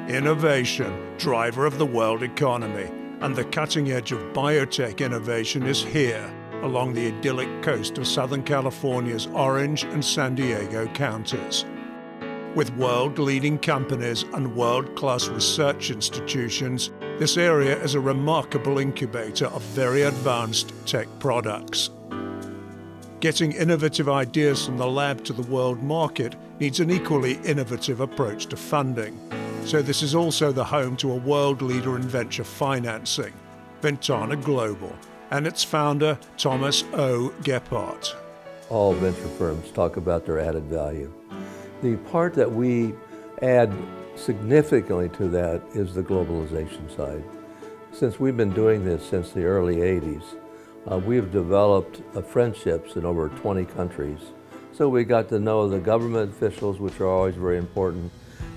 Innovation, driver of the world economy, and the cutting edge of biotech innovation is here, along the idyllic coast of Southern California's Orange and San Diego counties. With world-leading companies and world-class research institutions, this area is a remarkable incubator of very advanced tech products. Getting innovative ideas from the lab to the world market needs an equally innovative approach to funding. So this is also the home to a world leader in venture financing, Ventana Global, and its founder, Thomas O. Gephardt. All venture firms talk about their added value. The part that we add significantly to that is the globalization side. Since we've been doing this since the early 80s, we've developed friendships in over 20 countries. So we got to know the government officials, which are always very important,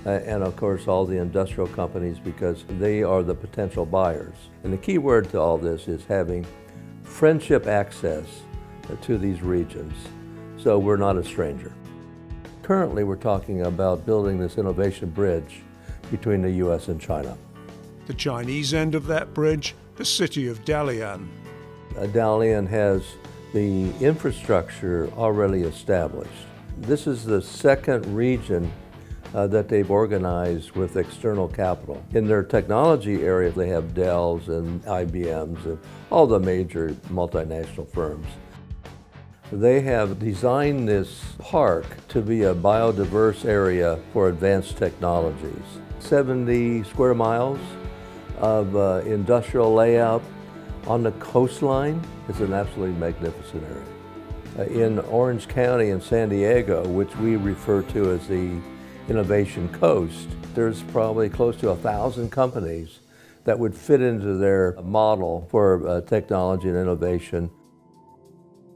and of course all the industrial companies, because they are the potential buyers. And the key word to all this is having friendship access to these regions, so we're not a stranger. Currently we're talking about building this innovation bridge between the US and China. The Chinese end of that bridge, the city of Dalian. Dalian has the infrastructure already established. This is the second region that they've organized with external capital. In their technology area, they have Dells and IBMs and all the major multinational firms. They have designed this park to be a biodiverse area for advanced technologies. 70 square miles of industrial layout on the coastline. Is an absolutely magnificent area. In Orange County in San Diego, which we refer to as the Innovation Coast, there's probably close to 1,000 companies that would fit into their model for technology and innovation.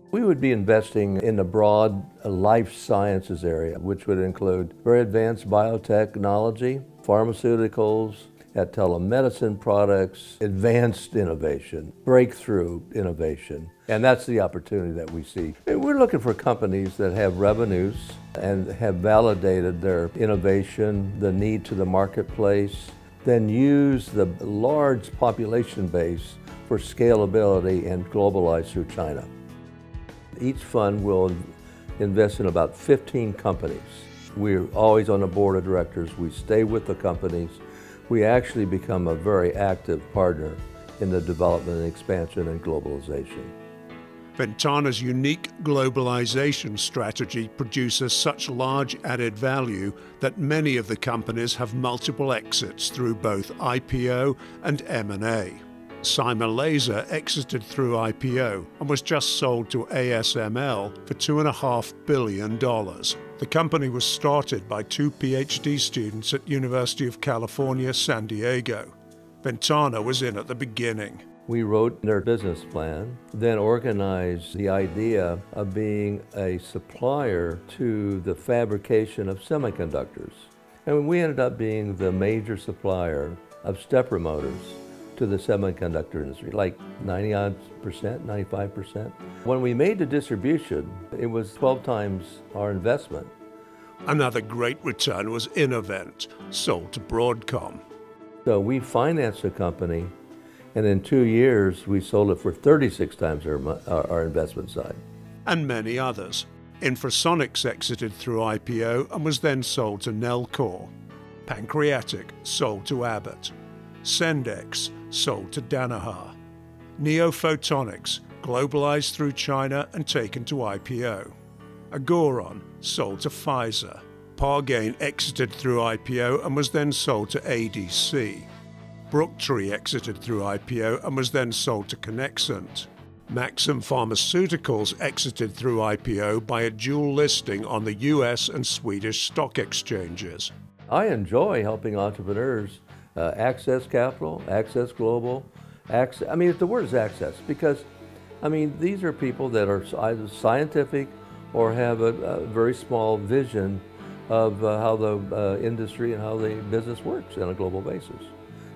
We would be investing in the broad life sciences area, which would include very advanced biotechnology, pharmaceuticals, telemedicine products, advanced innovation, breakthrough innovation. And that's the opportunity that we see. We're looking for companies that have revenues and have validated their innovation, the need to the marketplace, then use the large population base for scalability and globalize through China. Each fund will invest in about 15 companies. We're always on the board of directors. We stay with the companies. We actually become a very active partner in the development and expansion and globalization. Ventana's unique globalization strategy produces such large added value that many of the companies have multiple exits through both IPO and M&A. Cyma Laser exited through IPO and was just sold to ASML for $2.5 billion. The company was started by two PhD students at University of California, San Diego. Ventana was in at the beginning. We wrote their business plan, then organized the idea of being a supplier to the fabrication of semiconductors. And we ended up being the major supplier of stepper motors to the semiconductor industry, like 90%, 95%. When we made the distribution, it was 12 times our investment. Another great return was Innovent, sold to Broadcom. So we financed the company, and in 2 years, we sold it for 36 times our investment side. And many others. Infrasonics exited through IPO and was then sold to Nellcor. Pancreatic, sold to Abbott. Sendex, sold to Danaher. Neophotonics, globalized through China and taken to IPO. Agoron, sold to Pfizer. Pargain exited through IPO and was then sold to ADC. Brooktree exited through IPO and was then sold to Connexent. Maxim Pharmaceuticals exited through IPO by a dual listing on the US and Swedish stock exchanges. I enjoy helping entrepreneurs access capital, access global, the word is access, because, these are people that are either scientific or have a very small vision of how the industry and how the business works on a global basis.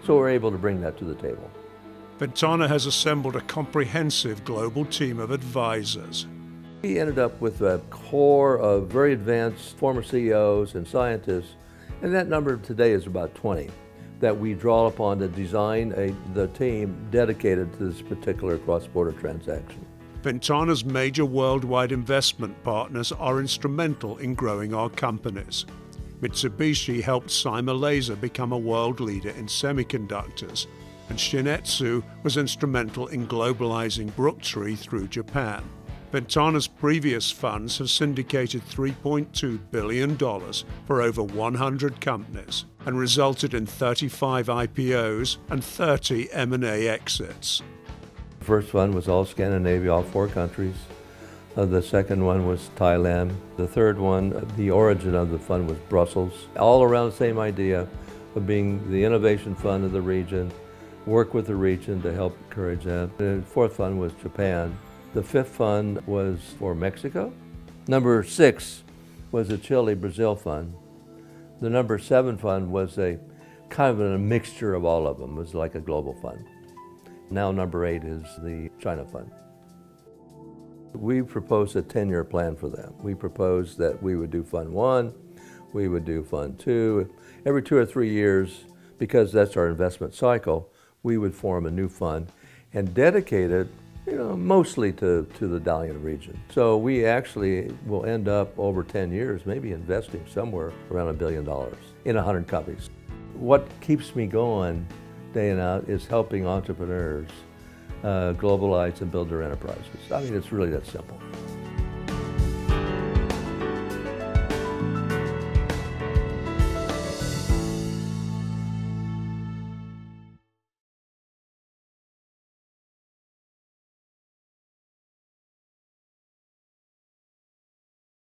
So we're able to bring that to the table. Ventana has assembled a comprehensive global team of advisors. We ended up with a core of very advanced former CEOs and scientists, and that number today is about 20. that we draw upon to design the team dedicated to this particular cross-border transaction. Ventana's major worldwide investment partners are instrumental in growing our companies. Mitsubishi helped Cyma Laser become a world leader in semiconductors, and Shin-Etsu was instrumental in globalizing Brooktree through Japan. Ventana's previous funds have syndicated $3.2 billion for over 100 companies and resulted in 35 IPOs and 30 M&A exits. The first fund was all Scandinavia, all 4 countries. The second one was Thailand. The third one, the origin of the fund was Brussels. All around the same idea of being the innovation fund of the region, work with the region to help encourage that. The fourth fund was Japan. The fifth fund was for Mexico. Number 6 was the Chile-Brazil fund. The number 7 fund was a kind of a mixture of all of them. It was like a global fund. Now number 8 is the China fund. We proposed a 10-year plan for them. We proposed that we would do Fund 1, we would do Fund 2. Every 2 or 3 years, because that's our investment cycle, we would form a new fund and dedicate it, mostly to the Dalian region. So we actually will end up over 10 years maybe investing somewhere around $1 billion in 100 companies. What keeps me going day and out is helping entrepreneurs globalize and build their enterprises. I mean, it's really that simple.